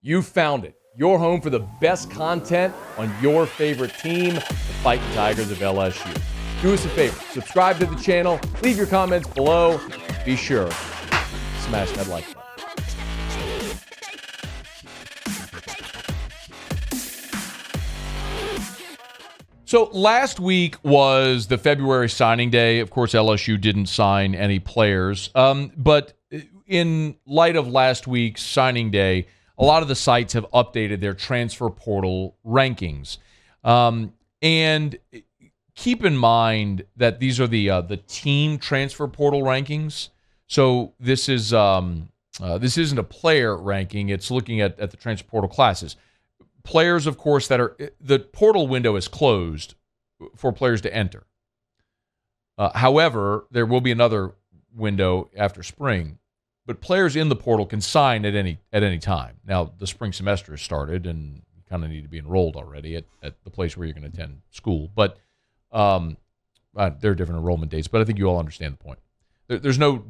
You found it. Your home for the best content on your favorite team, the Fighting Tigers of LSU. Do us a favor. Subscribe to the channel. Leave your comments below. Be sure to smash that like button. So last week was the February signing day. Of course, LSU didn't sign any players. But in light of last week's signing day, a lot of the sites have updated their transfer portal rankings. And keep in mind that these are the team transfer portal rankings. So this isn't a player ranking. It's looking at the transfer portal classes. Players, of course, the portal window is closed for players to enter. However, there will be another window after spring, but players in the portal can sign at any time. Now, the spring semester has started, and you kind of need to be enrolled already at the place where you're going to attend school. But there are different enrollment dates, but I think you all understand the point. There's no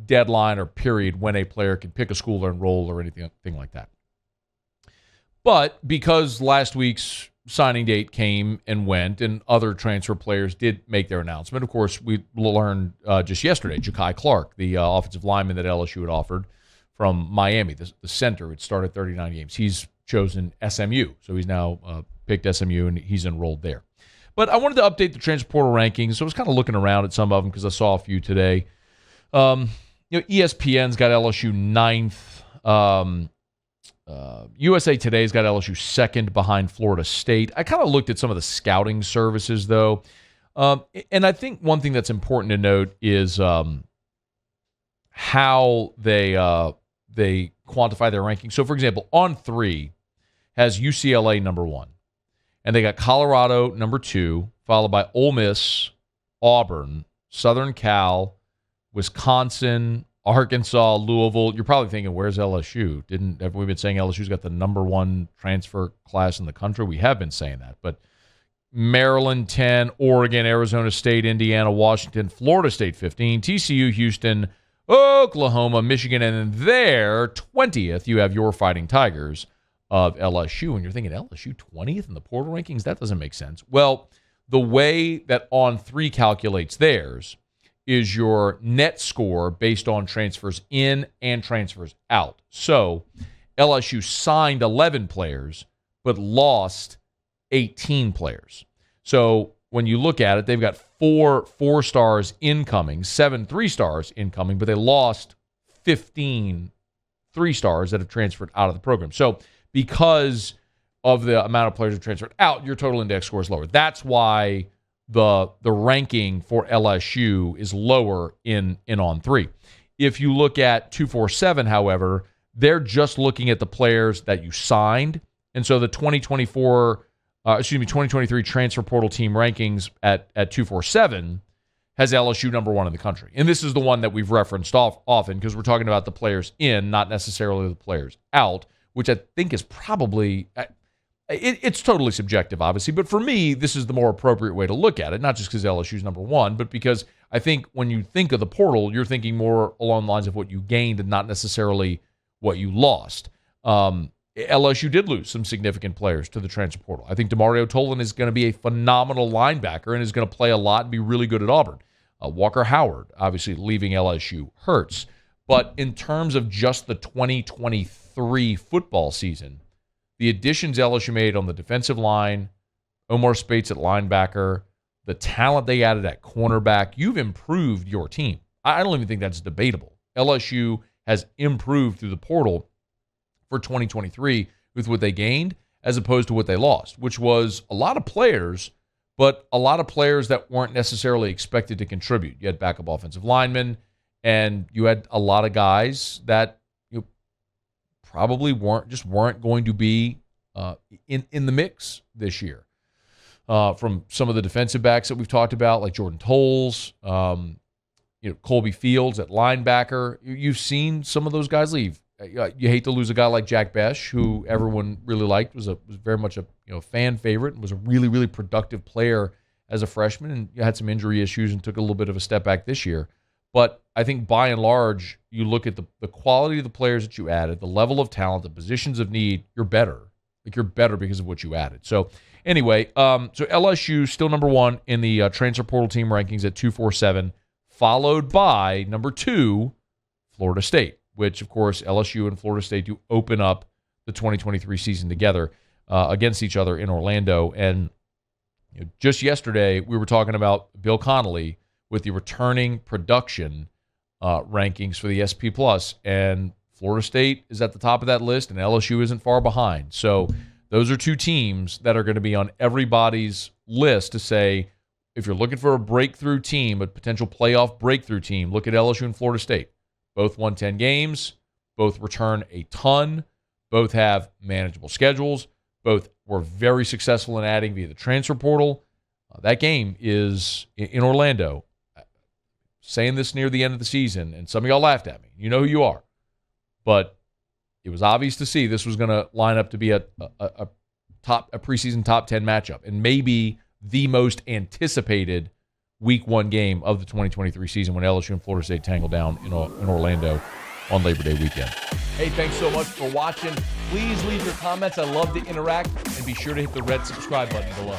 deadline or period when a player can pick a school or enroll or anything like that. But because last week's signing date came and went and other transfer players did make their announcement, of course, we learned just yesterday, Ja'Kai Clark, the offensive lineman that LSU had offered from Miami, the center, had started 39 games. He's chosen SMU, so he's now picked SMU, and he's enrolled there. But I wanted to update the transfer portal rankings, so I was kind of looking around at some of them because I saw a few today. ESPN's got LSU 9th. USA Today's got LSU 2nd behind Florida State. I kind of looked at some of the scouting services, though. And I think one thing that's important to note is how they quantify their ranking. So, for example, On3 has UCLA number 1. And they got Colorado number 2, followed by Ole Miss, Auburn, Southern Cal, Wisconsin, Arkansas, Louisville. You're probably thinking, where's LSU? Have we been saying LSU's got the number 1 transfer class in the country? We have been saying that. But Maryland 10, Oregon, Arizona State, Indiana, Washington, Florida State 15, TCU, Houston, Oklahoma, Michigan, and then there, 20th, you have your Fighting Tigers of LSU. And you're thinking, LSU 20th in the portal rankings? That doesn't make sense. Well, the way that On3 calculates theirs is your net score based on transfers in and transfers out. So LSU signed 11 players, but lost 18 players. So when you look at it, they've got 4 4-stars incoming, 7 3-stars incoming, but they lost 15 3-stars that have transferred out of the program. So because of the amount of players who transferred out, your total index score is lower. That's why the ranking for LSU is lower in On3. If you look at 247, however, they're just looking at the players that you signed. And so the 2023 transfer portal team rankings at 247 has LSU number 1 in the country. And this is the one that we've referenced often because we're talking about the players in, not necessarily the players out, which I think is probably... It's totally subjective, obviously, but for me, this is the more appropriate way to look at it, not just because LSU's number 1, but because I think when you think of the portal, you're thinking more along the lines of what you gained and not necessarily what you lost. LSU did lose some significant players to the transfer portal. I think DeMario Tolan is going to be a phenomenal linebacker and is going to play a lot and be really good at Auburn. Walker Howard, obviously, leaving LSU hurts. But in terms of just the 2023 football season, the additions LSU made on the defensive line, Omar Spates at linebacker, the talent they added at cornerback, you've improved your team. I don't even think that's debatable. LSU has improved through the portal for 2023 with what they gained as opposed to what they lost, which was a lot of players, but a lot of players that weren't necessarily expected to contribute. You had backup offensive linemen, and you had a lot of guys that probably weren't going to be in the mix this year. From some of the defensive backs that we've talked about, like Jordan Tolles, Colby Fields at linebacker. You've seen some of those guys leave. You hate to lose a guy like Jack Besh, who everyone really liked, was very much a fan favorite, and was a really, really productive player as a freshman, and had some injury issues and took a little bit of a step back this year. But I think by and large, you look at the quality of the players that you added, the level of talent, the positions of need, you're better. Like, you're better because of what you added. So anyway, so LSU still number one in the transfer portal team rankings at 247, followed by number 2, Florida State, which, of course, LSU and Florida State do open up the 2023 season together against each other in Orlando. And just yesterday, we were talking about Bill Connolly with the returning production rankings for the SP+, and Florida State is at the top of that list, and LSU isn't far behind. So those are 2 teams that are going to be on everybody's list to say, if you're looking for a breakthrough team, a potential playoff breakthrough team, look at LSU and Florida State. Both won 10 games, both return a ton, both have manageable schedules, both were very successful in adding via the transfer portal. That game is in Orlando. Saying this near the end of the season, and some of y'all laughed at me. You know who you are. But it was obvious to see this was going to line up to be a preseason top 10 matchup, and maybe the most anticipated Week 1 game of the 2023 season when LSU and Florida State tangled down in Orlando on Labor Day weekend. Hey, thanks so much for watching. Please leave your comments. I love to interact, and be sure to hit the red subscribe button below.